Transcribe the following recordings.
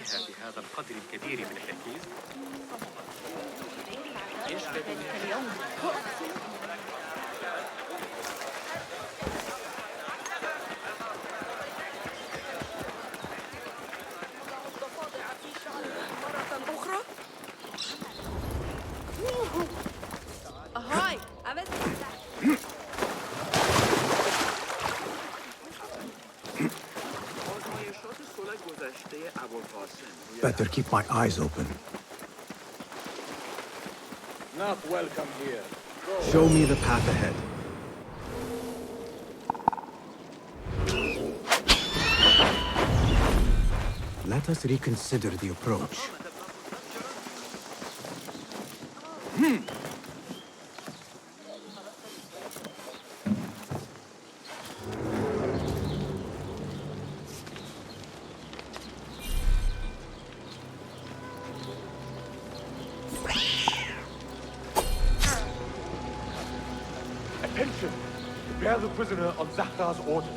فهمها بهذا القدر الكبير من التركيز؟ اليوم مرة أخرى؟ هاي أبد Better keep my eyes open. Not welcome here. Show me the path ahead. Let us reconsider the approach. Attention! Bear the prisoner on Zahra's order.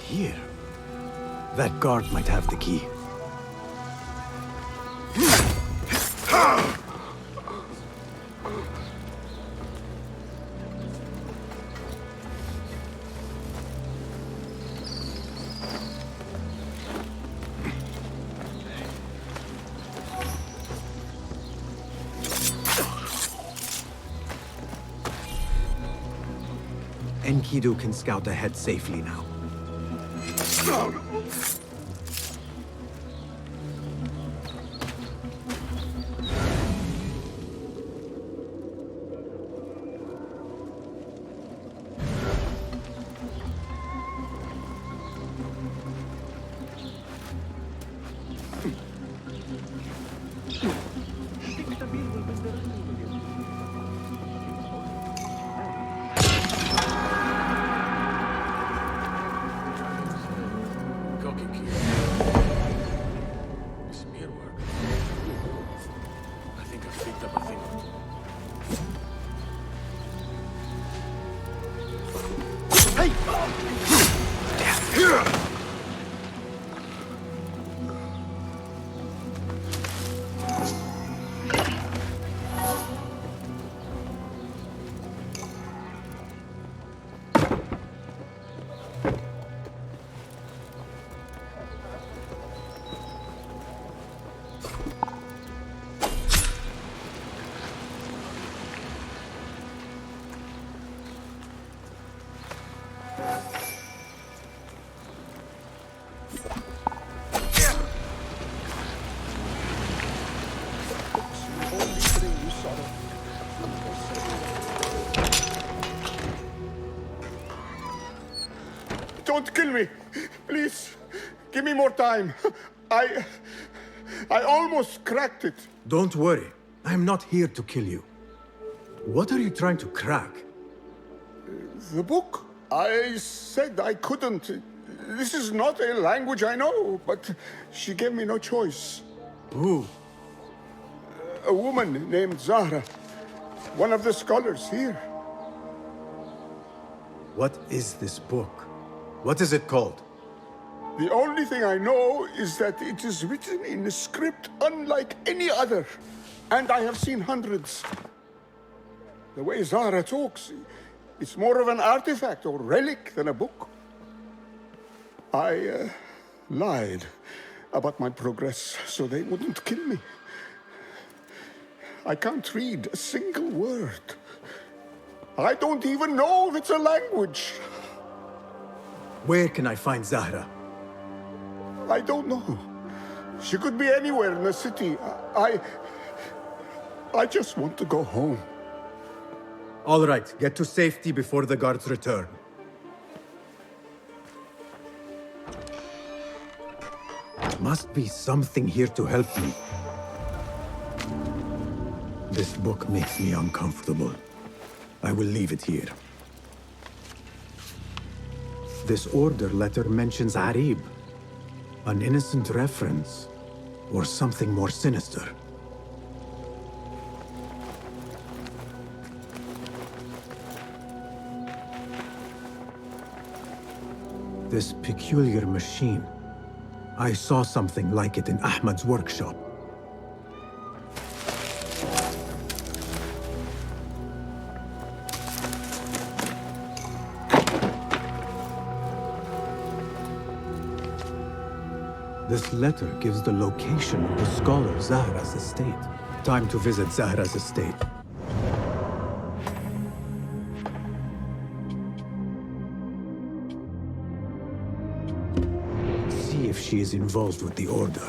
Here. That guard might have the key. Enkidu can scout ahead safely now. Don't kill me. Please, give me more time. I almost cracked it. Don't worry. I'm not here to kill you. What are you trying to crack? The book? I said I couldn't. This is not a language I know, but she gave me no choice. Who? A woman named Zahra. One of the scholars here. What is this book? What is it called? The only thing I know is that it is written in a script unlike any other. And I have seen hundreds. The way Zahra talks, it's more of an artifact or relic than a book. I lied about my progress so they wouldn't kill me. I can't read a single word. I don't even know if it's a language. Where can I find Zahra? I don't know. She could be anywhere in the city. I just want to go home. All right, get to safety before the guards return. Must be something here to help me. This book makes me uncomfortable. I will leave it here. This order letter mentions Arib. An innocent reference, or something more sinister. This peculiar machine. I saw something like it in Ahmad's workshop. This letter gives the location of the scholar Zahra's estate. Time to visit Zahra's estate. See if she is involved with the order.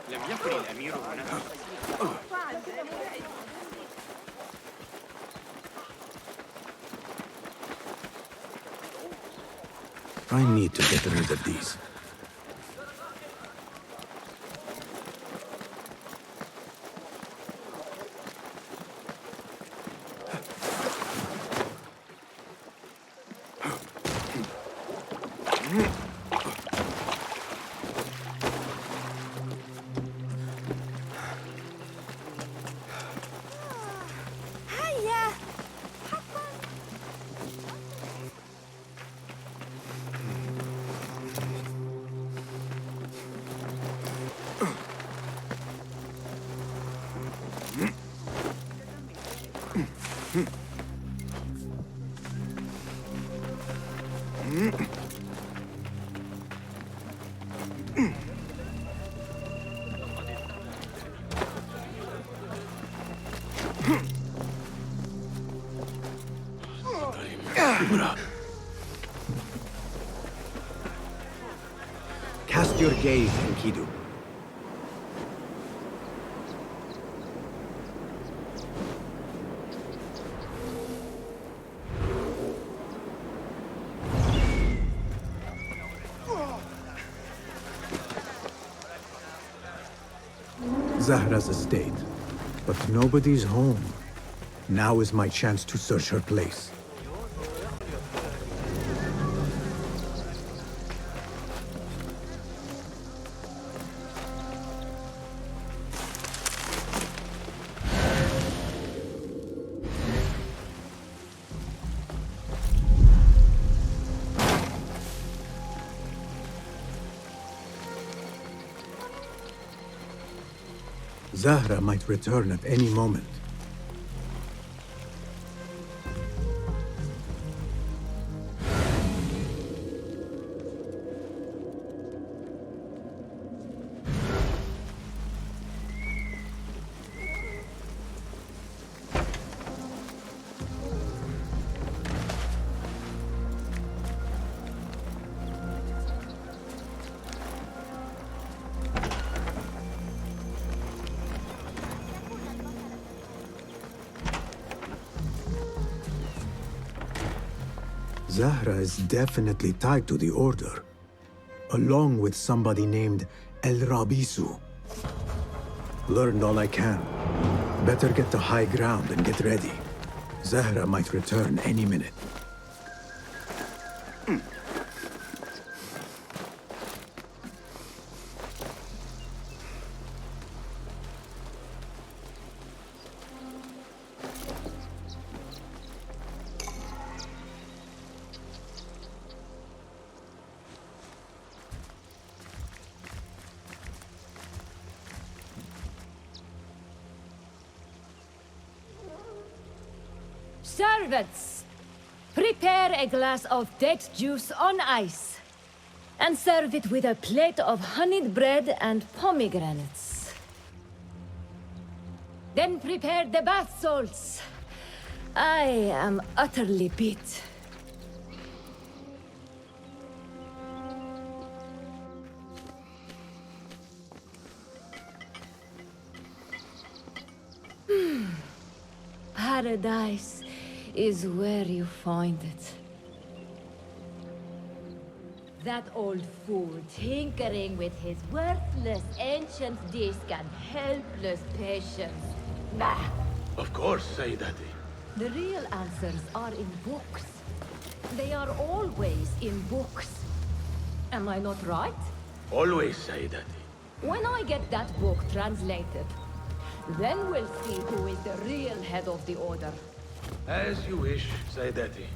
لم يكن الأمير هنا. I need to get rid of these. Cast your gaze, Enkidu. Zahra's estate. But nobody's home. Now is my chance to search her place. Zahra might return at any moment. Zahra is definitely tied to the Order, along with somebody named El Rabisu. Learned all I can. Better get to high ground and get ready. Zahra might return any minute. Servants, prepare a glass of date juice on ice, and serve it with a plate of honeyed bread and pomegranates. Then prepare the bath salts. I am utterly beat. Paradise is where you find it. That old fool tinkering with his worthless ancient disc and helpless patience. Bah! Of course, Sayyidati. The real answers are in books. They are always in books. Am I not right? Always, Sayyidati. When I get that book translated, then we'll see who is the real head of the Order. As you wish, Sayyidati.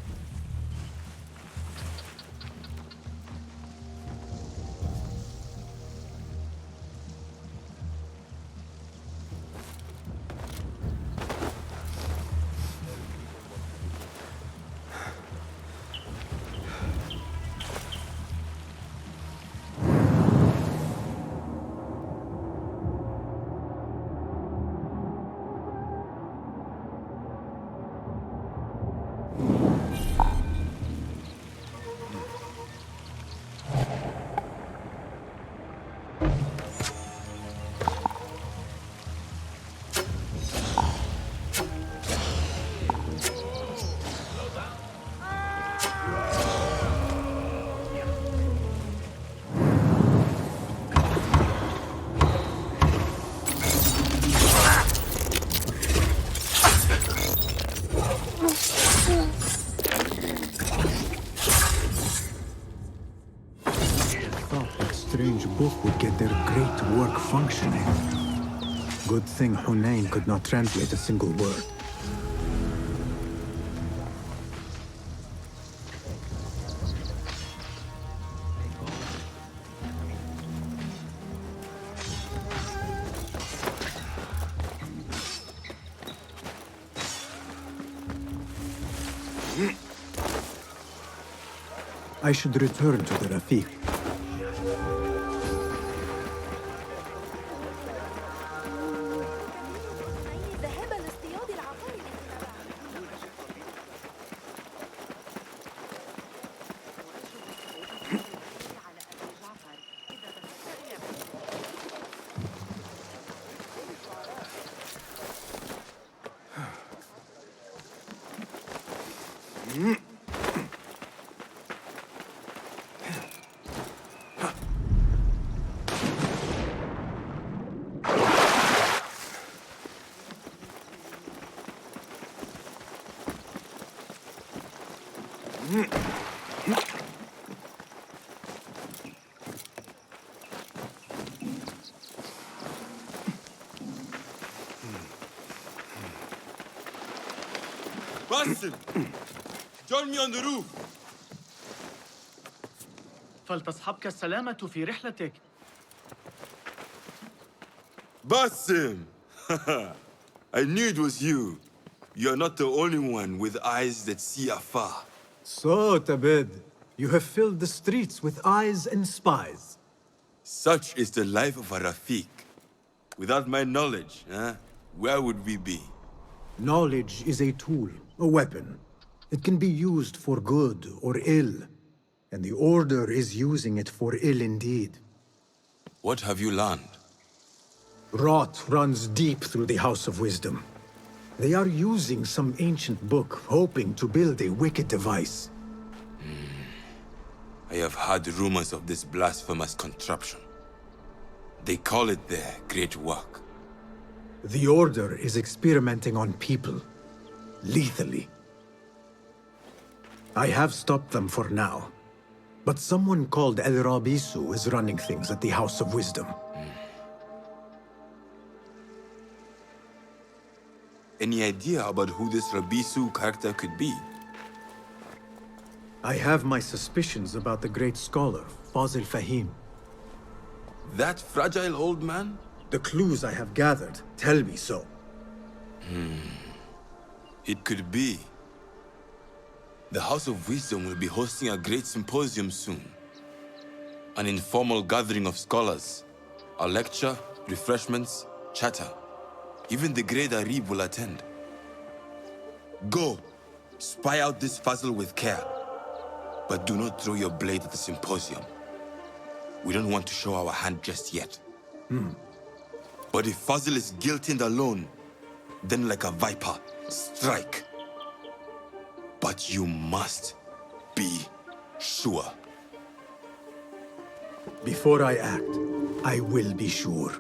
Strange book would get their great work functioning. Good thing Hunain could not translate a single word. I should return to the Rafiq. Basim! Join me on the roof! فلتصحبك السلامة في رحلتك. Basim! I knew it was you. You're not the only one with eyes that see afar. So, Tabid, you have filled the streets with eyes and spies. Such is the life of a Rafiq. Without my knowledge, where would we be? Knowledge is a tool, a weapon. It can be used for good or ill, and the Order is using it for ill indeed. What have you learned? Rot runs deep through the House of Wisdom. They are using some ancient book, hoping to build a wicked device. I have heard rumors of this blasphemous contraption. They call it their great work. The Order is experimenting on people, lethally. I have stopped them for now, but someone called El Rabisu is running things at the House of Wisdom. Any idea about who this Rabisu character could be? I have my suspicions about the great scholar, Fazil Fahim. That fragile old man? The clues I have gathered tell me so. It could be. The House of Wisdom will be hosting a great symposium soon. An informal gathering of scholars. A lecture, refreshments, chatter. Even the great Arib will attend. Go, spy out this puzzle with care. But do not throw your blade at the symposium. We don't want to show our hand just yet. But if Fazil is guilty and alone, then like a viper, strike. But you must be sure. Before I act, I will be sure.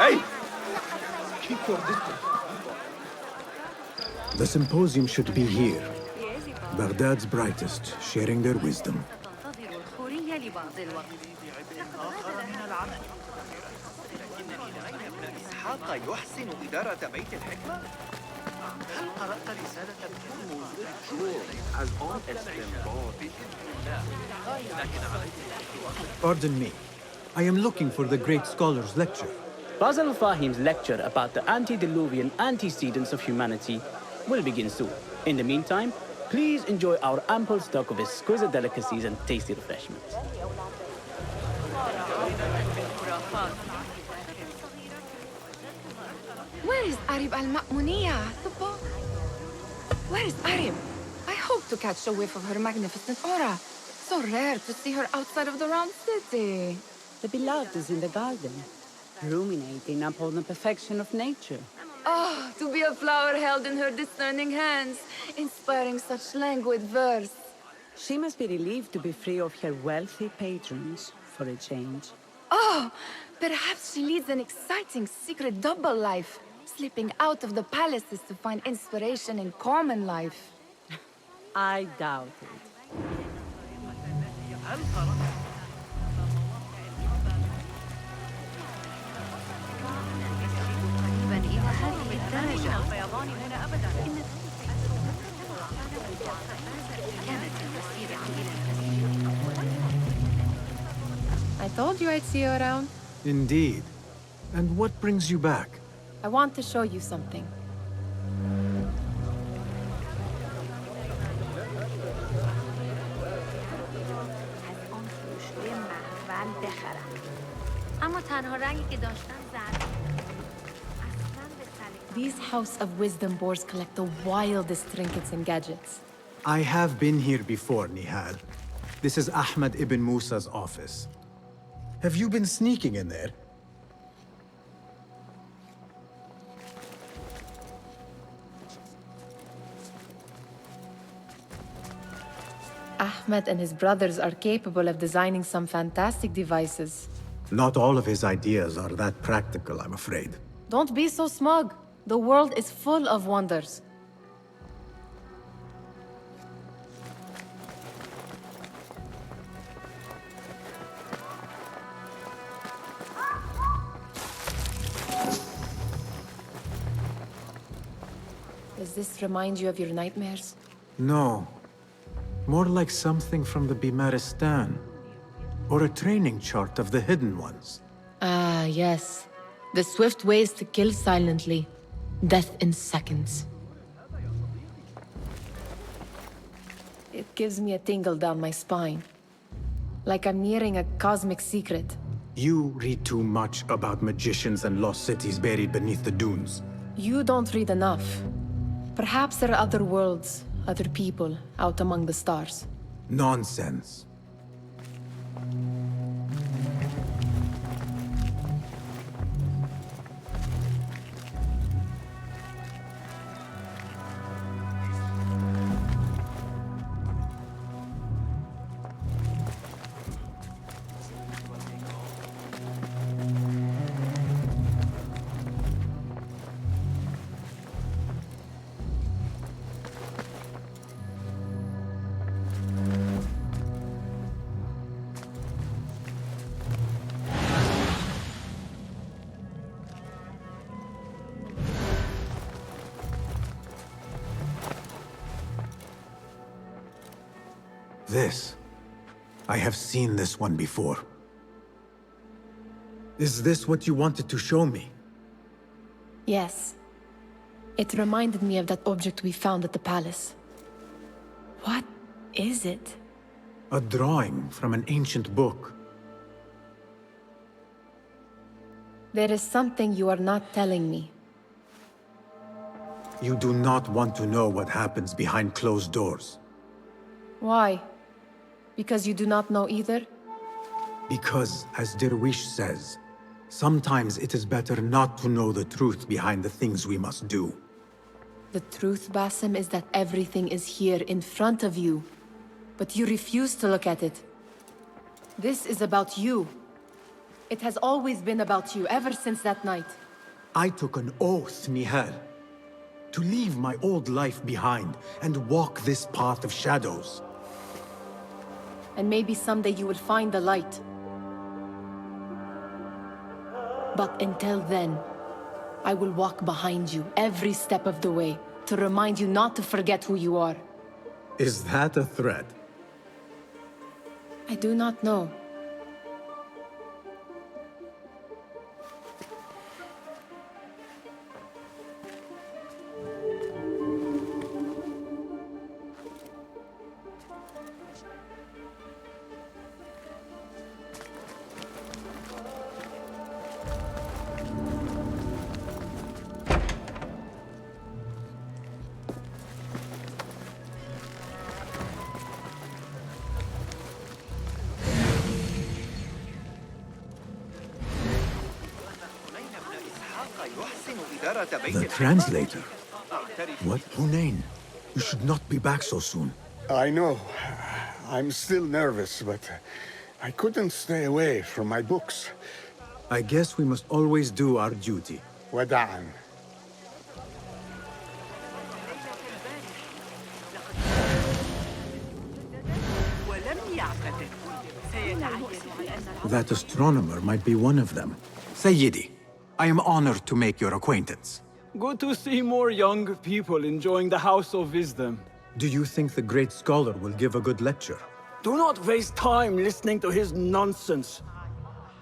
Hey! Keep your distance. The symposium should be here. Baghdad's brightest, sharing their wisdom. إسحاق يحسن إدارة بيت الحكمة؟ هل قرأت رسالة Pardon me. I am looking for the great scholar's lecture. Basil Fahim's lecture about the antediluvian antecedents of humanity will begin soon. In the meantime, please enjoy our ample stock of exquisite delicacies and tasty refreshments. Where is Arib al-Ma'muniya? Where is Arib? I hope to catch a whiff of her magnificent aura. So rare to see her outside of the round city. The beloved is in the garden, ruminating upon the perfection of nature. Oh, to be a flower held in her discerning hands, inspiring such languid verse. She must be relieved to be free of her wealthy patrons for a change. Oh, perhaps she leads an exciting secret double life, slipping out of the palaces to find inspiration in common life. I doubt it. I told you I'd see you around. Indeed. And what brings you back? I want to show you something. These House of Wisdom boards collect the wildest trinkets and gadgets. I have been here before, Nihal. This is Ahmed ibn Musa's office. Have you been sneaking in there? Ahmed and his brothers are capable of designing some fantastic devices. Not all of his ideas are that practical, I'm afraid. Don't be so smug. The world is full of wonders. Does this remind you of your nightmares? No. More like something from the Bimaristan. Or a training chart of the Hidden Ones. Ah, yes. The swift ways to kill silently. Death in seconds. It gives me a tingle down my spine. Like I'm nearing a cosmic secret. You read too much about magicians and lost cities buried beneath the dunes. You don't read enough. Perhaps there are other worlds, other people, out among the stars. Nonsense. This. I have seen this one before. Is this what you wanted to show me? Yes. It reminded me of that object we found at the palace. What is it? A drawing from an ancient book. There is something you are not telling me. You do not want to know what happens behind closed doors. Why? Because you do not know either? Because, as Derwish says, sometimes it is better not to know the truth behind the things we must do. The truth, Basim, is that everything is here in front of you. But you refuse to look at it. This is about you. It has always been about you, ever since that night. I took an oath, Nihal, to leave my old life behind and walk this path of shadows. And maybe someday you will find the light. But until then, I will walk behind you every step of the way to remind you not to forget who you are. Is that a threat? I do not know. The translator? What? Hunain, you should not be back so soon. I know. I'm still nervous, but I couldn't stay away from my books. I guess we must always do our duty. وداعاً. That astronomer might be one of them. Sayyidi, I am honored to make your acquaintance. Good to see more young people enjoying the House of Wisdom. Do you think the great scholar will give a good lecture? Do not waste time listening to his nonsense.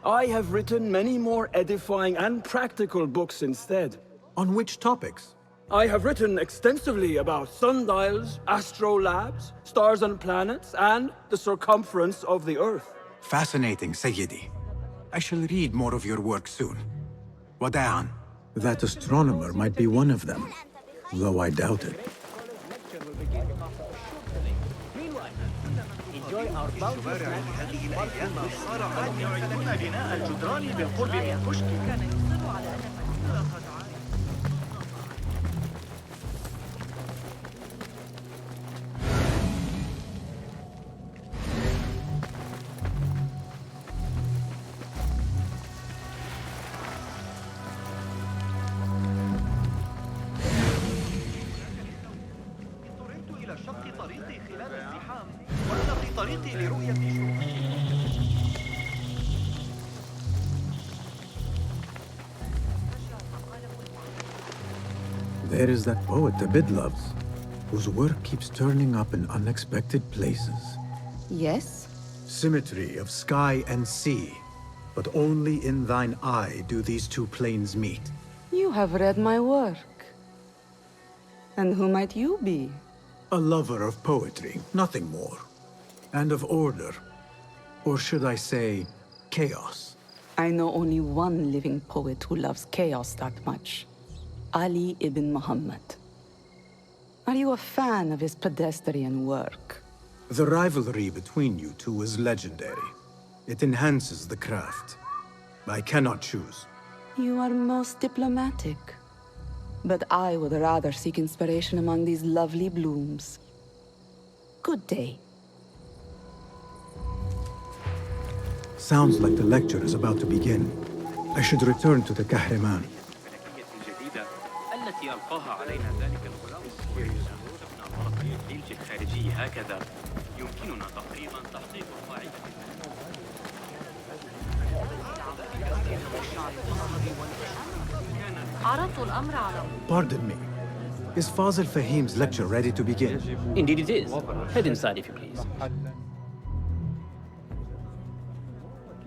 I have written many more edifying and practical books instead. On which topics? I have written extensively about sundials, astrolabes, stars and planets, and the circumference of the Earth. Fascinating, Sayyidi. I shall read more of your work soon. Wada'an. That astronomer might be one of them, though I doubt it. Enjoy our bounty هذه الأيام صار عادة يعيدون بناء الجدران بالقرب من كشك كان يصر على أن المدينة قد عادت. اضطررت إلى شق طريقي خلال الزحام وأنا في طريقي لرؤية الشروق. There is that poet Abid loves, whose work keeps turning up in unexpected places. Yes? Symmetry of sky and sea, but only in thine eye do these two planes meet. You have read my work. And who might you be? A lover of poetry, nothing more. And of order. Or should I say, chaos. I know only one living poet who loves chaos that much. Ali ibn Muhammad. Are you a fan of his pedestrian work? The rivalry between you two is legendary. It enhances the craft. I cannot choose. You are most diplomatic. But I would rather seek inspiration among these lovely blooms. Good day. Sounds like the lecture is about to begin. I should return to the Kahraman. التي ألقاها علينا ذلك الغلام الصغير شفنا طرف الجلد الخارجي هكذا يمكننا تقريبا تحقيق القاعدة. عرضت الأمر على Pardon me. Is Fazil Fahim's lecture ready to begin? Indeed it is. Head inside if you please.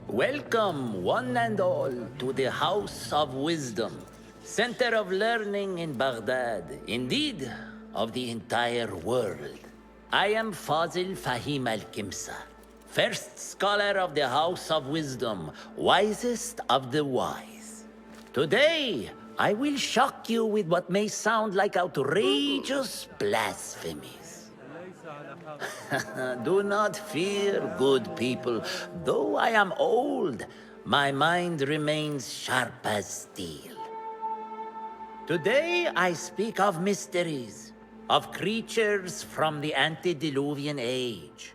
Welcome, one and all, to the House of Wisdom, center of learning in Baghdad, indeed, of the entire world. I am Fazil Fahim al-Kimsa, first scholar of the House of Wisdom, wisest of the wise. Today, I will shock you with what may sound like outrageous blasphemies. Do not fear, good people. Though I am old, my mind remains sharp as steel. Today I speak of mysteries, of creatures from the antediluvian age.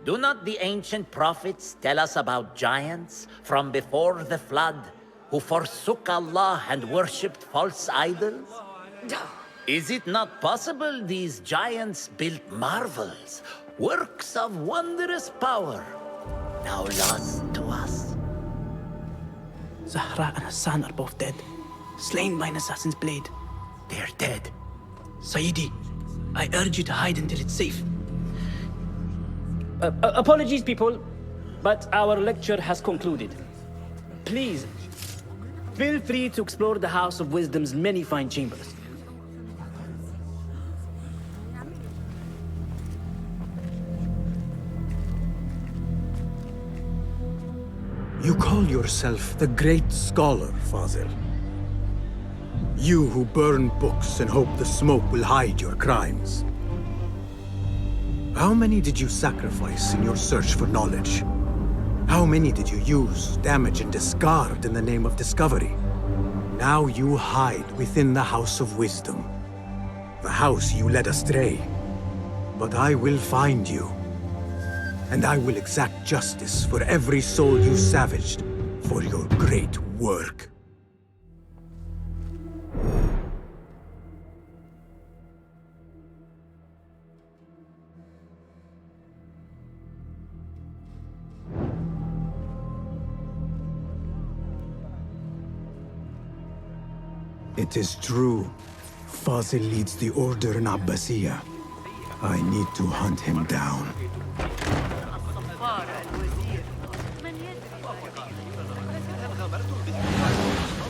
Do not the ancient prophets tell us about giants from before the flood who forsook Allah and worshipped false idols? Is it not possible these giants built marvels, works of wondrous power, now lost to us? Zahra and Hassan are both dead, slain by an assassin's blade. They're dead. Sayyidi, I urge you to hide until it's safe. Apologies, people, but our lecture has concluded. Please, feel free to explore the House of Wisdom's many fine chambers. You call yourself the great scholar, Fazil. You who burn books and hope the smoke will hide your crimes. How many did you sacrifice in your search for knowledge? How many did you use, damage, and discard in the name of discovery? Now you hide within the House of Wisdom. The house you led astray. But I will find you. And I will exact justice for every soul you savaged for your great work. It is true. Fazil leads the order in Abbasiyah. I need to hunt him down.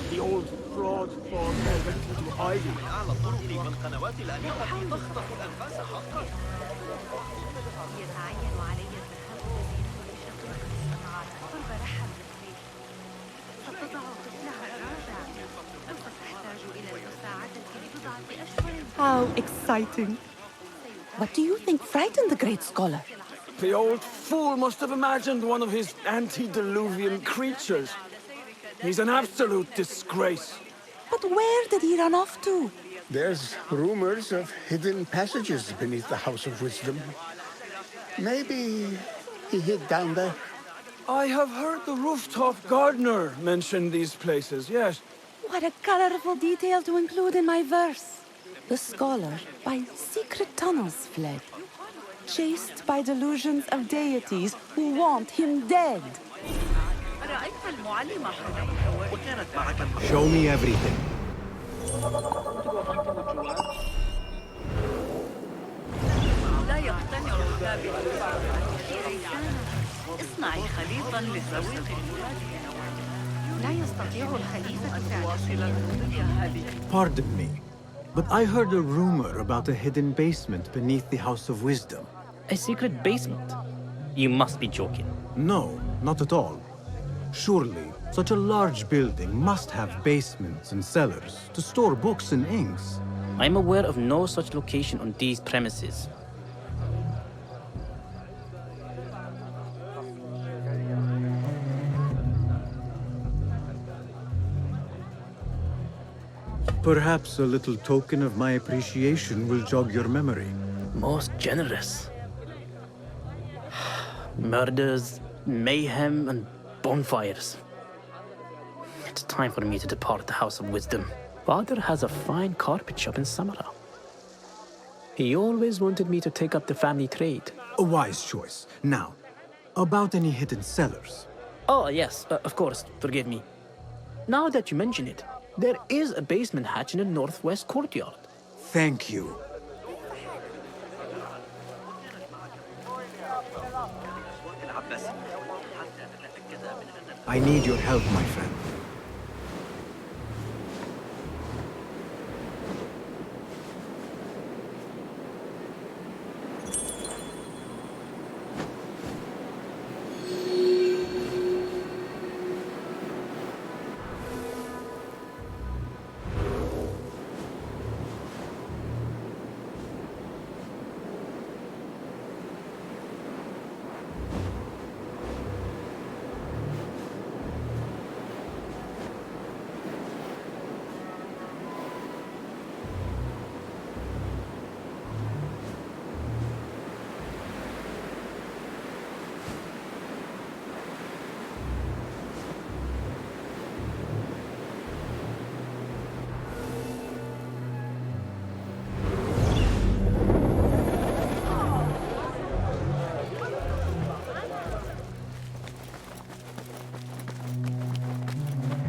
The old fraud falls already into hiding. أعلى الطرق والقنوات الأنيقة تخطف الأنفاس خطرا. يتعين علي الذهاب لزيارة الصناعات قرب رحم البيت. ستضع طفلها الرابع أو ستحتاج إلى المساعدة لبضعة أشهر. How exciting. What do you think frightened the great scholar? The old fool must have imagined one of his antediluvian creatures. He's an absolute disgrace. But where did he run off to? There's rumors of hidden passages beneath the House of Wisdom. Maybe he hid down there. I have heard the rooftop gardener mention these places, yes. What a colorful detail to include in my verse. The scholar by secret tunnels fled, chased by delusions of deities who want him dead. Show me everything. لا يقتنع اصنعي خليطا للزويق المراد. لا يستطيع الخليفة فعل شيئا. Pardon me. But I heard a rumor about a hidden basement beneath the House of Wisdom. A secret basement? You must be joking. No, not at all. Surely, such a large building must have basements and cellars to store books and inks. I am aware of no such location on these premises. Perhaps a little token of my appreciation will jog your memory. Most generous. Murders, mayhem, and bonfires. It's time for me to depart the House of Wisdom. Father has a fine carpet shop in Samara. He always wanted me to take up the family trade. A wise choice. Now, about any hidden cellars. Oh, yes, of course, forgive me. Now that you mention it, there is a basement hatch in the northwest courtyard. Thank you. I need your help, my friend.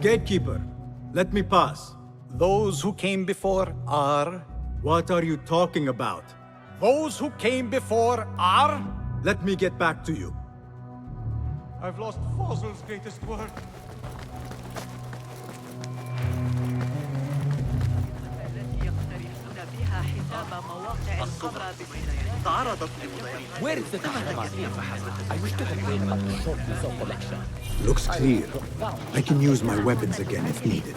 Gatekeeper, let me pass. Those who came before are... What are you talking about? Those who came before are... Let me get back to you. I've lost Fazl's greatest work. Where is the Kahraman? I wish to complain about the shortness of the lecture. Looks clear. I can use my weapons again if needed.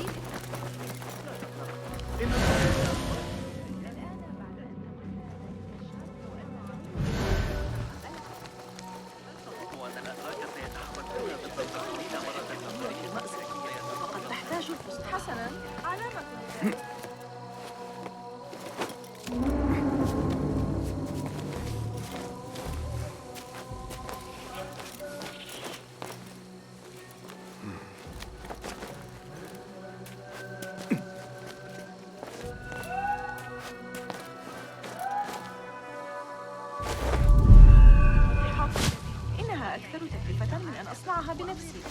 أكثر تكلفة من أن أصنعها بنفسي.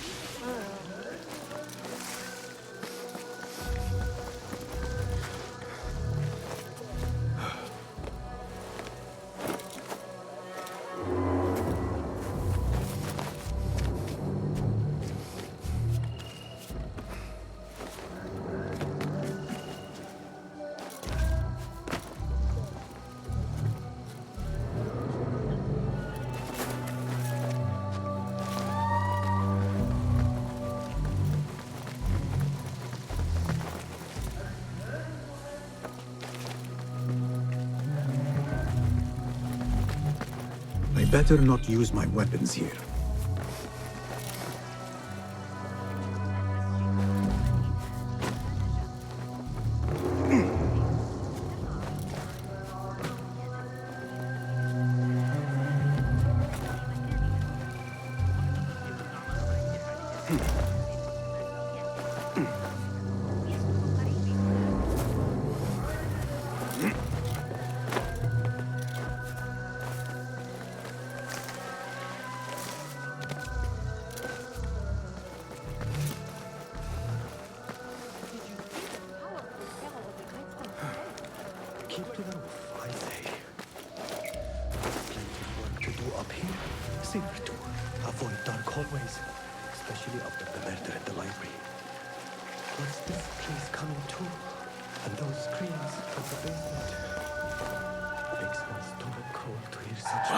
I better not use my weapons here. Keep to the roof, I say. Plenty of work to do up here. Safer to avoid dark hallways, especially after the murder at the library. What's this place coming to? And those screams from the basement makes my stomach cold to hear such.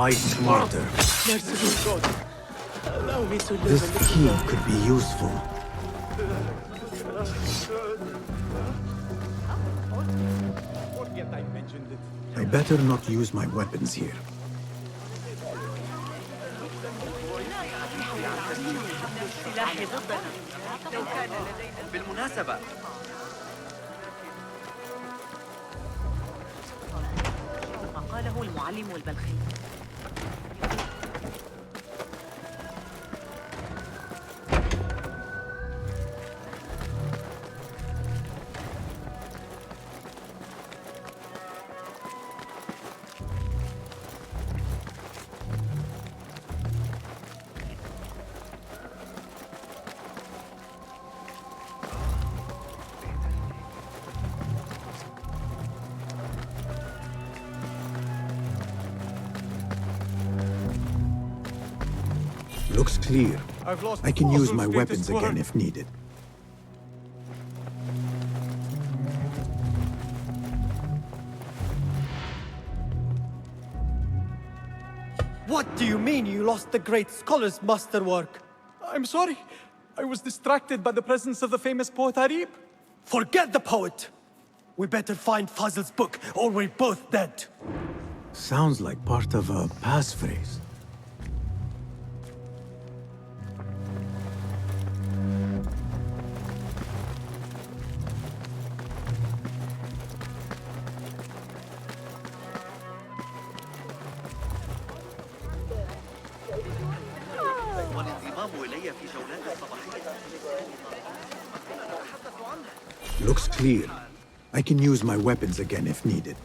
Fight smarter. Merciful God, allow me to live This a little key longer. could be useful. Forget I mentioned it. I better not use my weapons here. بالمناسبة ما قاله المعلم البلخي. Looks clear. I've lost I can use Fossil's my weapons greatest again work. if needed. What do you mean you lost the great scholar's masterwork? I'm sorry. I was distracted by the presence of the famous poet Harib. Forget the poet! We better find Fazl's book, or we're both dead. Sounds like part of a passphrase. والانضمام إلي في جولات صباحية. Looks clear. I can use my weapons again if needed.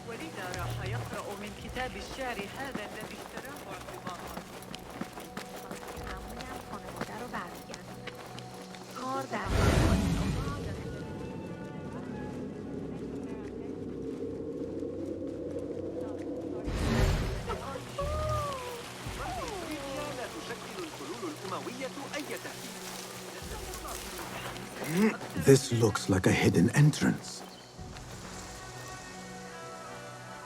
ولذا راح يقرأ من كتاب الشعر هذا الذي اشتراه اعتبارا. لا تشكل الحلول الأموية أي تهديد. This looks like a hidden entrance.